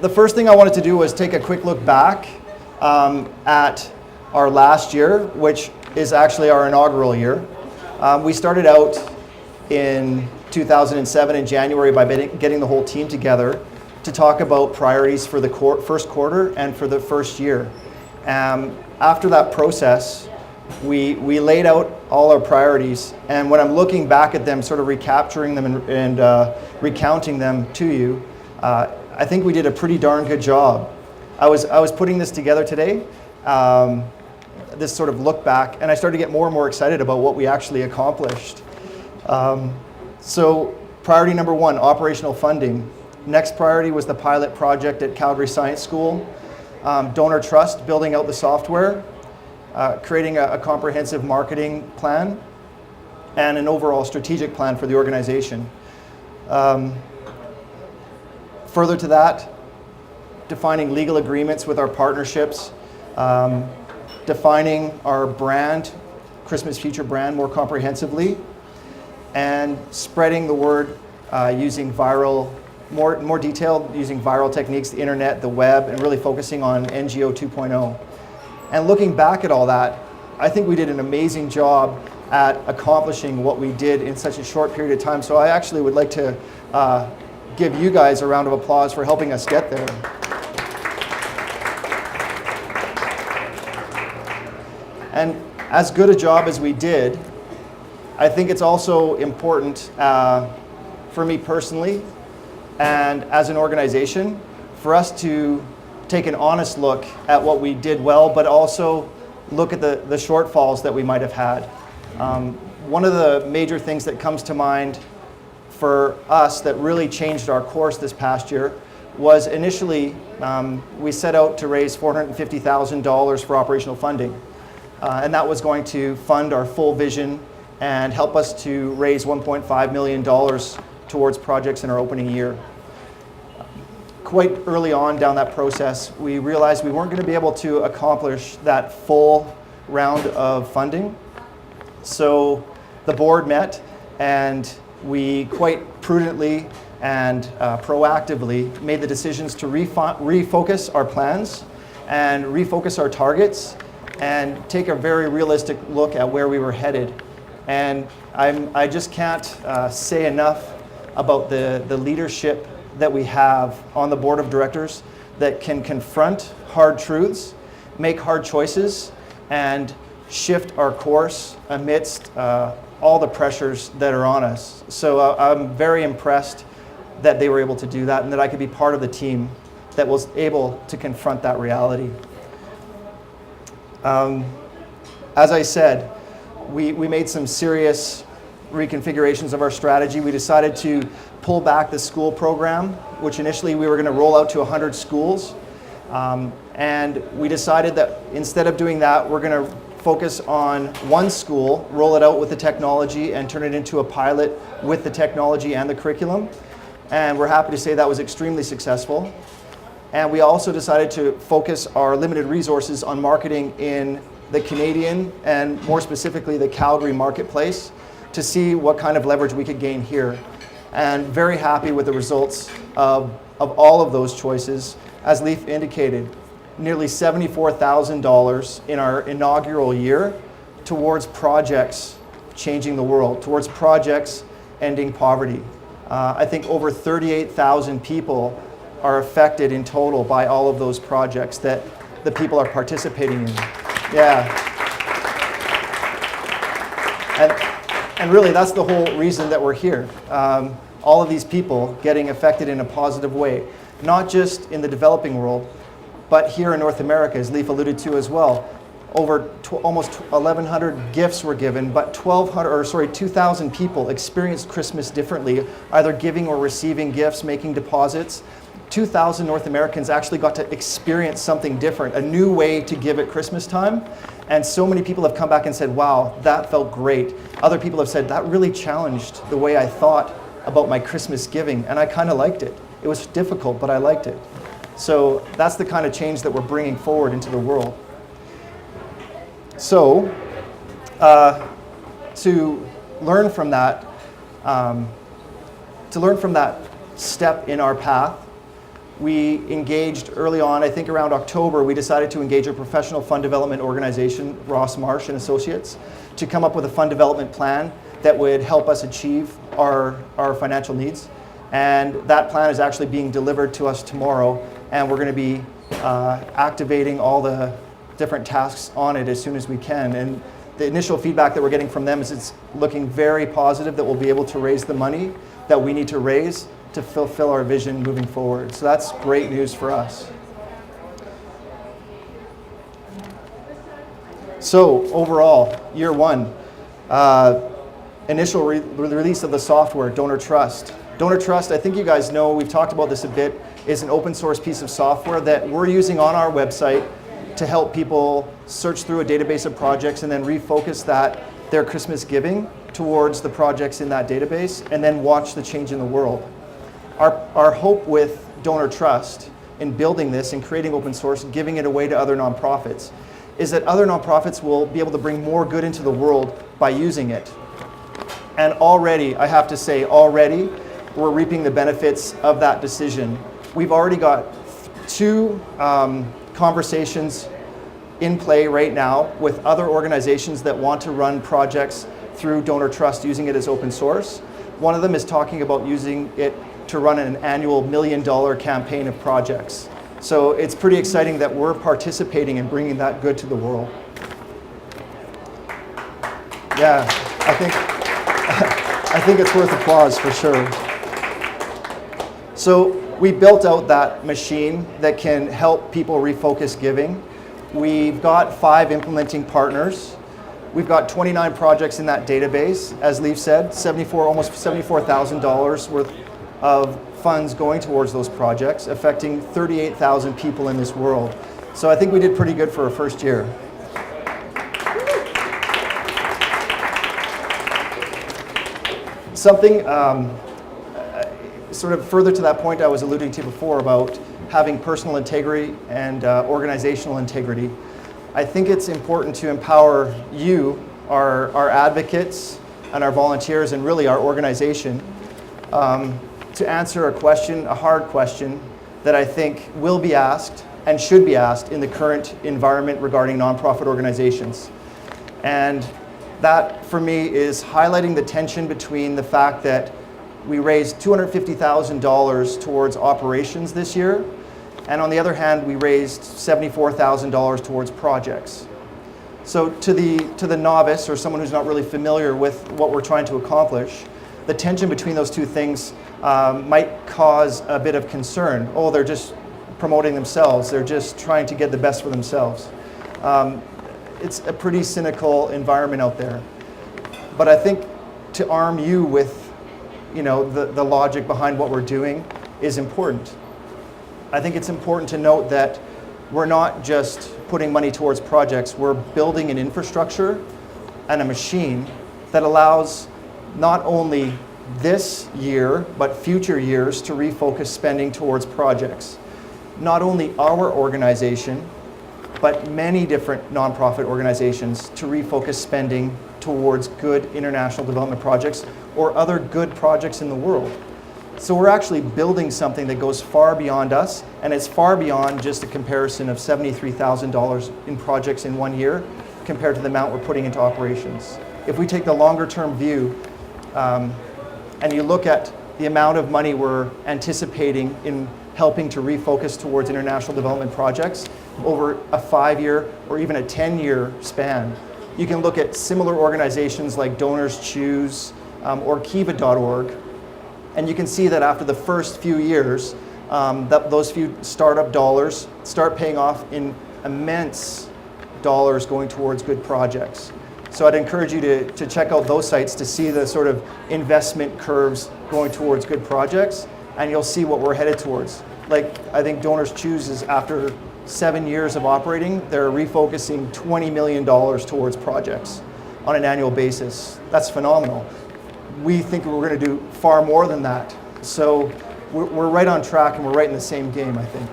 the first thing I wanted to do was take a quick look back at our last year, which is actually our inaugural year. We started out in 2007 in January by getting the whole team together to talk about priorities for the first quarter and for the first year. After that process, we laid out all our priorities, and when I'm looking back at them, sort of recapturing them and recounting them to you, I think we did a pretty darn good job. I was putting this together today, this sort of look back, and I started to get more and more excited about what we actually accomplished. So priority number 1, operational funding. Next priority was the pilot project at Calgary Science School. Donor trust, building out the software, creating a comprehensive marketing plan, and an overall strategic plan for the organization. Further to that, defining legal agreements with our partnerships, defining our brand, ChristmasFuture brand, more comprehensively, and spreading the word using more detailed, using viral techniques, the internet, the web, and really focusing on NGO 2.0. And looking back at all that, I think we did an amazing job at accomplishing what we did in such a short period of time. So I actually would like to give you guys a round of applause for helping us get there. And as good a job as we did, I think it's also important for me personally and as an organization for us to take an honest look at what we did well, but also look at the shortfalls that we might have had. One of the major things that comes to mind for us that really changed our course this past year was initially we set out to raise $450,000 for operational funding. And that was going to fund our full vision and help us to raise $1.5 million towards projects in our opening year. Quite early on down that process, we realized we weren't going to be able to accomplish that full round of funding. So the board met, and we quite prudently and proactively made the decisions to refocus our plans and refocus our targets and take a very realistic look at where we were headed. And I just can't say enough about the leadership that we have on the board of directors that can confront hard truths, make hard choices, and shift our course amidst all the pressures that are on us. So I'm very impressed that they were able to do that and that I could be part of the team that was able to confront that reality. As I said, we made some serious reconfigurations of our strategy. We decided to pull back the school program, which initially we were going to roll out to 100 schools. And we decided that instead of doing that, we're going to focus on one school, roll it out with the technology, and turn it into a pilot with the technology and the curriculum. And we're happy to say that was extremely successful. And we also decided to focus our limited resources on marketing in the Canadian and more specifically the Calgary marketplace to see what kind of leverage we could gain here. And very happy with the results of all of those choices. As Leif indicated, nearly $74,000 in our inaugural year towards projects changing the world, towards projects ending poverty. I think over 38,000 people are affected in total by all of those projects that the people are participating in. Yeah. And really, that's the whole reason that we're here. All of these people getting affected in a positive way, not just in the developing world, but here in North America, as Leif alluded to as well. Over almost 1,100 gifts were given, but 2,000 people experienced Christmas differently, either giving or receiving gifts, making deposits. 2,000 North Americans actually got to experience something different, a new way to give at Christmas time. And so many people have come back and said, wow, that felt great. Other people have said, that really challenged the way I thought about my Christmas giving, and I kind of liked it. It was difficult, but I liked it. So that's the kind of change that we're bringing forward into the world. So to learn from that step in our path, we engaged early on, I think around October, we decided to engage a professional fund development organization, Ross Marsh and Associates, to come up with a fund development plan that would help us achieve our financial needs. And that plan is actually being delivered to us tomorrow, and we're going to be activating all the different tasks on it as soon as we can. And the initial feedback that we're getting from them is it's looking very positive that we'll be able to raise the money that we need to raise to fulfill our vision moving forward. So that's great news for us. So overall, year one, initial release of the software, Donor Trust. Donor Trust, I think you guys know, we've talked about this a bit, is an open source piece of software that we're using on our website to help people search through a database of projects and then refocus their Christmas giving towards the projects in that database and then watch the change in the world. Our hope with Donor Trust in building this and creating open source and giving it away to other nonprofits is that other nonprofits will be able to bring more good into the world by using it. And already, I have to say, we're reaping the benefits of that decision. We've already got 2 conversations in play right now with other organizations that want to run projects through Donor Trust using it as open source. One of them is talking about using it to run an annual $1 million campaign of projects. So it's pretty exciting that we're participating in bringing that good to the world. Yeah, I think it's worth applause for sure. So we built out that machine that can help people refocus giving. We've got 5 implementing partners. We've got 29 projects in that database. As Leif said, almost $74,000 worth of funds going towards those projects, affecting 38,000 people in this world. So I think we did pretty good for our first year. Something sort of further to that point I was alluding to before about having personal integrity and organizational integrity. I think it's important to empower you, our advocates and our volunteers, and really our organization, to answer a hard question that I think will be asked and should be asked in the current environment regarding nonprofit organizations. And that, for me, is highlighting the tension between the fact that we raised $250,000 towards operations this year, and on the other hand, we raised $74,000 towards projects. So to the novice or someone who's not really familiar with what we're trying to accomplish, the tension between those two things might cause a bit of concern. Oh, they're just promoting themselves. They're just trying to get the best for themselves. It's a pretty cynical environment out there. But I think to arm you with the logic behind what we're doing is important. I think it's important to note that we're not just putting money towards projects, we're building an infrastructure and a machine that allows not only this year, but future years to refocus spending towards projects. Not only our organization, but many different nonprofit organizations to refocus spending towards good international development projects or other good projects in the world. So we're actually building something that goes far beyond us, and it's far beyond just a comparison of $73,000 in projects in 1 year compared to the amount we're putting into operations. If we take the longer term view, and you look at the amount of money we're anticipating in helping to refocus towards international development projects over a 5-year or even a 10-year span, you can look at similar organizations like Donors Choose or Kiva.org, and you can see that after the first few years, that those few startup dollars start paying off in immense dollars going towards good projects. So I'd encourage you to check out those sites to see the sort of investment curves going towards good projects, and you'll see what we're headed towards. Like, I think Donors Choose is, after 7 years of operating, they're refocusing $20 million towards projects on an annual basis. That's phenomenal. We think we're going to do far more than that. So we're right on track, and we're right in the same game, I think.